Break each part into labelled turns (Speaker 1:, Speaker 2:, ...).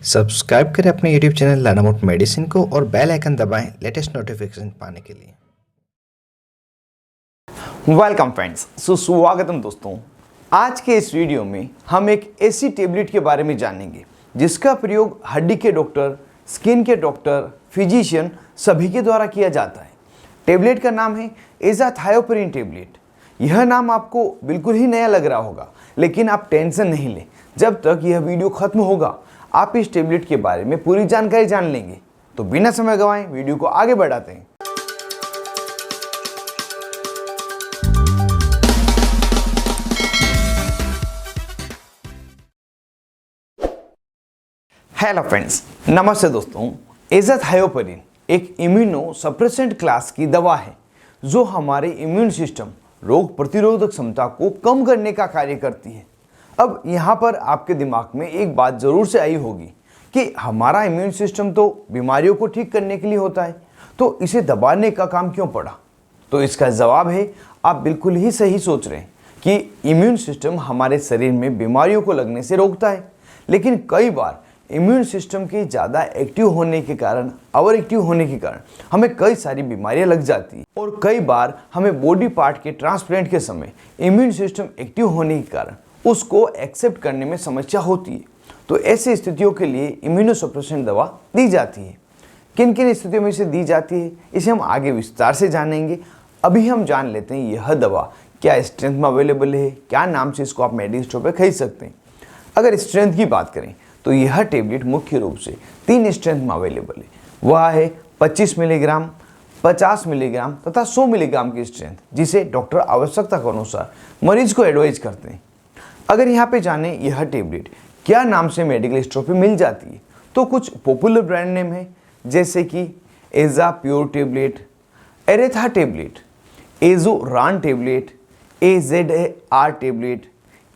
Speaker 1: Subscribe करें अपने YouTube channel लानामोट medicine को और बेल आइकन दबाएं लेटेस्ट नोटिफिकेशन पाने के लिए।
Speaker 2: वेलकम फ्रेंड्स, सुस्वागतम दोस्तों। आज के इस वीडियो में हम एक ऐसी टेबलेट के बारे में जानेंगे जिसका प्रयोग हड्डी के डॉक्टर, स्किन के डॉक्टर, फिजिशियन सभी के द्वारा किया जाता है। टेबलेट का नाम है एज़ाथायोप्रिन टेबलेट। यह नाम आपको बिल्कुल ही नया लग रहा होगा, लेकिन आप टेंशन नहीं लें। जब तक यह वीडियो खत्म होगा आप इस टेबलेट के बारे में पूरी जानकारी जान लेंगे। तो बिना समय गंवाए वीडियो को आगे बढ़ाते हैं। हेलो फ्रेंड्स, नमस्ते दोस्तों। एज़ाथायोप्रिन एक इम्यूनो सप्रेसेंट क्लास की दवा है जो हमारे इम्यून सिस्टम, रोग प्रतिरोधक क्षमता को कम करने का कार्य करती है। अब यहाँ पर आपके दिमाग में एक बात ज़रूर से आई होगी कि हमारा इम्यून सिस्टम तो बीमारियों को ठीक करने के लिए होता है, तो इसे दबाने का काम क्यों पड़ा? तो इसका जवाब है, आप बिल्कुल ही सही सोच रहे हैं कि इम्यून सिस्टम हमारे शरीर में बीमारियों को लगने से रोकता है, लेकिन कई बार इम्यून सिस्टम के ज़्यादा एक्टिव होने के कारण, ओवर एक्टिव होने के कारण हमें कई सारी बीमारियां लग जाती हैं। और कई बार हमें बॉडी पार्ट के ट्रांसप्लांट के समय इम्यून सिस्टम एक्टिव होने के कारण उसको एक्सेप्ट करने में समस्या होती है। तो ऐसी स्थितियों के लिए इम्यूनोसप्रेसेंट दवा दी जाती है। किन किन स्थितियों में इसे दी जाती है, इसे हम आगे विस्तार से जानेंगे। अभी हम जान लेते हैं यह दवा क्या स्ट्रेंथ में अवेलेबल है, क्या नाम से इसको आप मेडिकल स्टोर पर खरीद सकते हैं। अगर स्ट्रेंथ की बात करें तो यह टेबलेट मुख्य रूप से 3 स्ट्रेंथ में अवेलेबल है। वह है 25 मिलीग्राम, 50 मिलीग्राम तथा 100 मिलीग्राम की स्ट्रेंथ, जिसे डॉक्टर आवश्यकता के अनुसार मरीज को एडवाइज करते हैं। अगर यहाँ पे जाने यह टेबलेट क्या नाम से मेडिकल स्टोर पे मिल जाती है, तो कुछ पॉपुलर ब्रांड नेम है जैसे कि एजा प्योर टेबलेट, एरेथा टेबलेट, एजोरान टेबलेट, एजेडआर टेबलेट,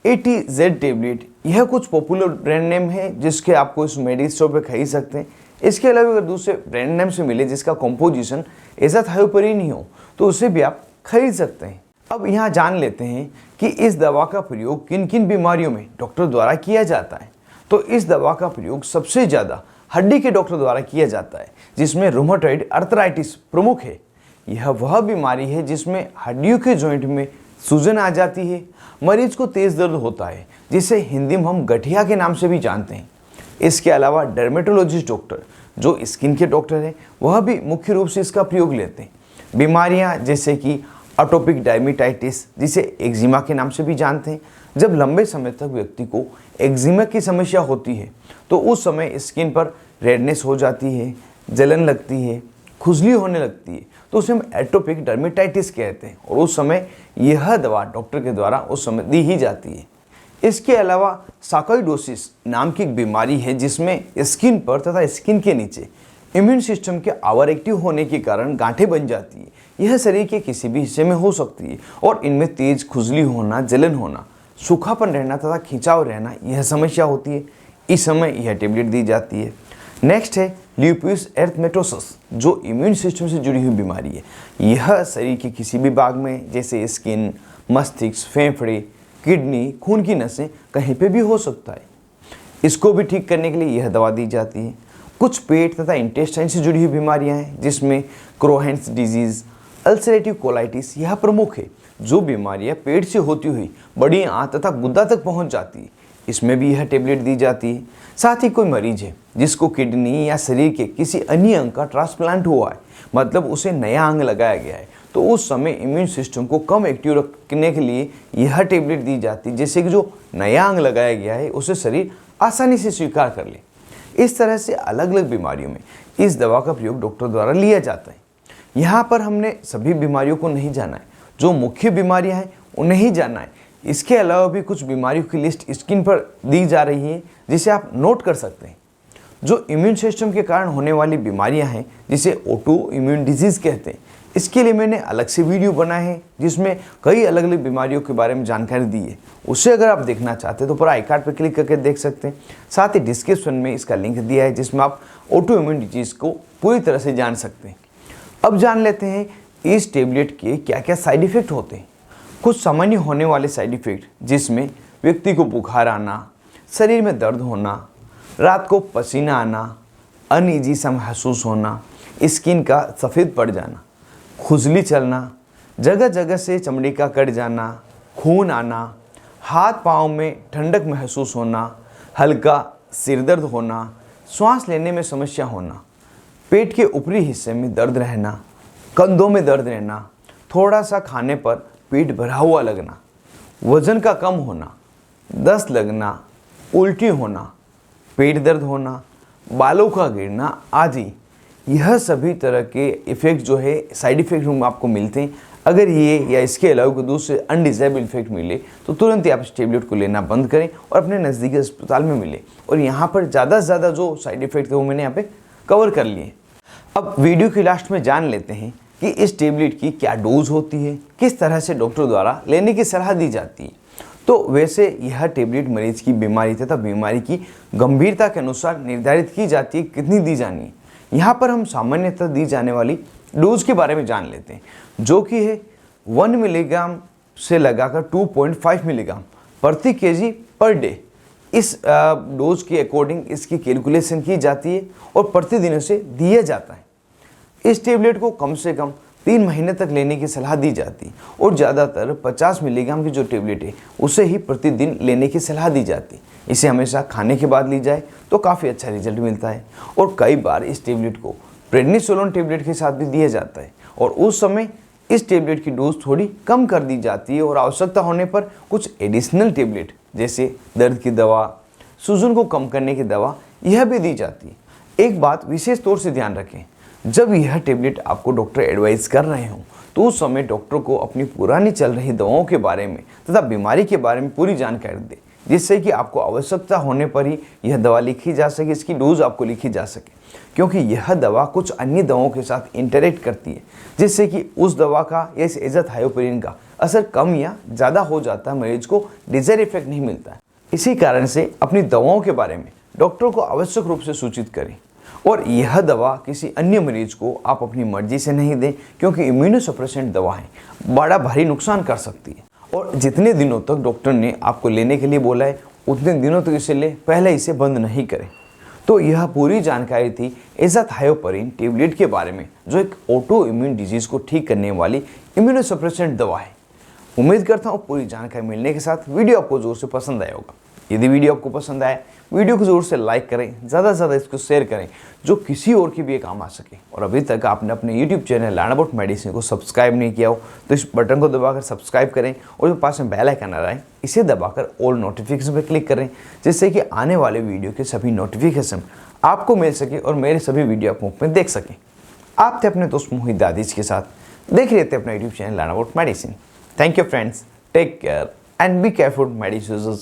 Speaker 2: एटीजेड टेबलेट। यह कुछ पॉपुलर ब्रांड नेम है जिसके आपको इस मेडिकल स्टोर पे खरीद सकते हैं। इसके अलावा अगर दूसरे ब्रांड नेम से मिले जिसका कॉम्पोजिशन एज़ाथायोप्रिन ही हो तो उसे भी आप खरीद सकते हैं। अब यहाँ जान लेते हैं कि इस दवा का प्रयोग किन किन बीमारियों में डॉक्टर द्वारा किया जाता है। तो इस दवा का प्रयोग सबसे ज़्यादा हड्डी के डॉक्टर द्वारा किया जाता है, जिसमें रूमेटॉइड अर्थराइटिस प्रमुख है। यह वह बीमारी है जिसमें हड्डियों के जॉइंट में सूजन आ जाती है। मरीज को तेज दर्द होता है, जिसे हिंदी में हम गठिया के नाम से भी जानते हैं। इसके अलावा डर्मेटोलॉजिस्ट डॉक्टर जो स्किन के डॉक्टर हैं, वह भी मुख्य रूप से इसका प्रयोग लेते हैं। बीमारियां जैसे कि एटोपिक डर्मेटाइटिस, जिसे एक्जिमा के नाम से भी जानते हैं, जब लंबे समय तक व्यक्ति को एक्जिमा की समस्या होती है तो उस समय स्किन पर रेडनेस हो जाती है, जलन लगती है, खुजली होने लगती है, तो उसे हम एटोपिक डर्मेटाइटिस कहते हैं। और उस समय यह दवा डॉक्टर के द्वारा उस समय दी ही जाती है। इसके अलावा सार्कोइडोसिस नाम की एक बीमारी है जिसमें स्किन पर तथा स्किन के नीचे इम्यून सिस्टम के ओवर एक्टिव होने के कारण गांठें बन जाती है। यह शरीर के किसी भी हिस्से में हो सकती है और इनमें तेज खुजली होना, जलन होना, सूखापन रहना तथा खिंचाव रहना, यह समस्या होती है। इस समय यह टेबलेट दी जाती है। नेक्स्ट है ल्यूपस एरिथेमेटोसस, जो इम्यून सिस्टम से जुड़ी हुई बीमारी है। यह शरीर के किसी भी भाग में जैसे स्किन, मस्तिष्क, फेफड़े, किडनी, खून की नसें कहीं पे भी हो सकता है। इसको भी ठीक करने के लिए यह दवा दी जाती है। कुछ पेट तथा इंटेस्टाइन से जुड़ी हुई बीमारियां हैं जिसमें क्रोहेन्स डिजीज, अल्सरेटिव कोलाइटिस यह प्रमुख है। जो बीमारियां पेट से होती हुई बड़ी आंत तथा गुद्दा तक पहुंच जाती है, इसमें भी यह टेबलेट दी जाती है। साथ ही कोई मरीज है जिसको किडनी या शरीर के किसी अन्य अंग का ट्रांसप्लांट हुआ है, मतलब उसे नया अंग लगाया गया है, तो उस समय इम्यून सिस्टम को कम एक्टिव रखने के लिए यह टेबलेट दी जाती है, जिससे कि जो नया अंग लगाया गया है उसे शरीर आसानी से स्वीकार कर ले। इस तरह से अलग अलग बीमारियों में इस दवा का प्रयोग डॉक्टर द्वारा लिया जाता है। यहाँ पर हमने सभी बीमारियों को नहीं जाना है, जो मुख्य बीमारियाँ हैं उन्हें ही जाना है। इसके अलावा भी कुछ बीमारियों की लिस्ट स्क्रीन पर दी जा रही है जिसे आप नोट कर सकते हैं। जो इम्यून सिस्टम के कारण होने वाली बीमारियां हैं, जिसे ऑटो इम्यून डिजीज़ कहते हैं, इसके लिए मैंने अलग से वीडियो बनाए हैं जिसमें कई अलग अलग बीमारियों के बारे में जानकारी दी है। उसे अगर आप देखना चाहते हैं तो पूरा आई कार्ड पर क्लिक करके देख सकते हैं। साथ ही डिस्क्रिप्शन में इसका लिंक दिया है जिसमें आप ऑटो इम्यून डिजीज़ को पूरी तरह से जान सकते हैं। अब जान लेते हैं इस टेबलेट के क्या क्या साइड इफ़ेक्ट होते हैं। कुछ सामान्य होने वाले साइड इफ़ेक्ट जिसमें व्यक्ति को बुखार आना, शरीर में दर्द होना, रात को पसीना आना, अनईजी सा महसूस होना, स्किन का सफ़ेद पड़ जाना, खुजली चलना, जगह जगह से चमड़ी का कट जाना, खून आना, हाथ पाँव में ठंडक महसूस होना, हल्का सिर दर्द होना, श्वास लेने में समस्या होना, पेट के ऊपरी हिस्से में दर्द रहना, कंधों में दर्द रहना, थोड़ा सा खाने पर पेट भरा हुआ लगना, वजन का कम होना, दस्त लगना, उल्टी होना, पेट दर्द होना, बालों का गिरना आदि, यह सभी तरह के इफ़ेक्ट जो है साइड इफ़ेक्ट में आपको मिलते हैं। अगर ये या इसके अलावा कोई दूसरे अनडिजायरेबल इफेक्ट मिले तो तुरंत ही आप इस टेबलेट को लेना बंद करें और अपने नज़दीकी अस्पताल में मिले। और यहाँ पर ज़्यादा से ज़्यादा जो साइड इफ़ेक्ट थे वो मैंने यहाँ पे कवर कर लिए। अब वीडियो के लास्ट में जान लेते हैं कि इस टेबलेट की क्या डोज होती है, किस तरह से डॉक्टर द्वारा लेने की सलाह दी जाती है। तो वैसे यह टेबलेट मरीज की बीमारी तथा बीमारी की गंभीरता के अनुसार निर्धारित की जाती है कितनी दी जानी है। यहाँ पर हम सामान्यतः दी जाने वाली डोज के बारे में जान लेते हैं, जो कि है 1 मिलीग्राम से लगाकर 2.5 मिलीग्राम प्रति केजी पर डे। इस डोज के अकॉर्डिंग इसकी कैलकुलेशन की जाती है और प्रतिदिन इसे दिया जाता है। इस टेबलेट को कम से कम 3 महीने तक लेने की सलाह दी जाती है और ज़्यादातर 50 मिलीग्राम की जो टेबलेट है उसे ही प्रतिदिन लेने की सलाह दी जाती है। इसे हमेशा खाने के बाद ली जाए तो काफ़ी अच्छा रिजल्ट मिलता है। और कई बार इस टेबलेट को प्रेडनिसोलोन टेबलेट के साथ भी दिया जाता है और उस समय इस टेबलेट की डोज थोड़ी कम कर दी जाती है और आवश्यकता होने पर कुछ एडिशनल टेबलेट जैसे दर्द की दवा, सूजन को कम करने की दवा यह भी दी जाती है। एक बात विशेष तौर से ध्यान रखें, जब यह टेबलेट आपको डॉक्टर एडवाइस कर रहे हों तो उस समय डॉक्टर को अपनी पुरानी चल रही दवाओं के बारे में तथा बीमारी के बारे में पूरी जानकारी दें, जिससे कि आपको आवश्यकता होने पर ही यह दवा लिखी जा सके, इसकी डोज आपको लिखी जा सके। क्योंकि यह दवा कुछ अन्य दवाओं के साथ इंटरेक्ट करती है, जिससे कि उस दवा का या इस एज़ाथायोप्रिन का असर कम या ज़्यादा हो जाता है, मरीज को डिजायर इफेक्ट नहीं मिलता है। इसी कारण से अपनी दवाओं के बारे में डॉक्टर को आवश्यक रूप से सूचित करें और यह दवा किसी अन्य मरीज को आप अपनी मर्जी से नहीं दें, क्योंकि इम्यूनोसप्रेसेंट दवाएं बड़ा भारी नुकसान कर सकती है। और जितने दिनों तक डॉक्टर ने आपको लेने के लिए बोला है उतने दिनों तक इसे ले, पहले इसे बंद नहीं करें। तो यह पूरी जानकारी थी एज़ाथायोप्रिन टेबलेट के बारे में, जो एक ऑटो इम्यून डिजीज़ को ठीक करने वाली इम्यूनोसप्रेसेंट दवा है। उम्मीद करता हूँ पूरी जानकारी मिलने के साथ वीडियो आपको ज़ोर से पसंद आया होगा। यदि वीडियो आपको पसंद आए वीडियो को ज़रूर से लाइक करें, ज़्यादा से ज़्यादा इसको शेयर करें, जो किसी और की भी काम आ सके। और अभी तक आपने अपने YouTube channel learn about medicine को सब्सक्राइब नहीं किया हो तो इस बटन को दबाकर सब्सक्राइब करें और जो पास में बेल आइकन आ रहा है इसे दबाकर ऑल नोटिफिकेशन पर क्लिक करें, जिससे कि आने वाले वीडियो के सभी नोटिफिकेशन आपको मिल सके और मेरे सभी वीडियो आप मुफ्त में देख सकें। आप थे अपने दोस्त मोहित दादिज के साथ, देख रहे थे अपना YouTube channel learn about medicine. Thank you friends, take care and be careful medicine.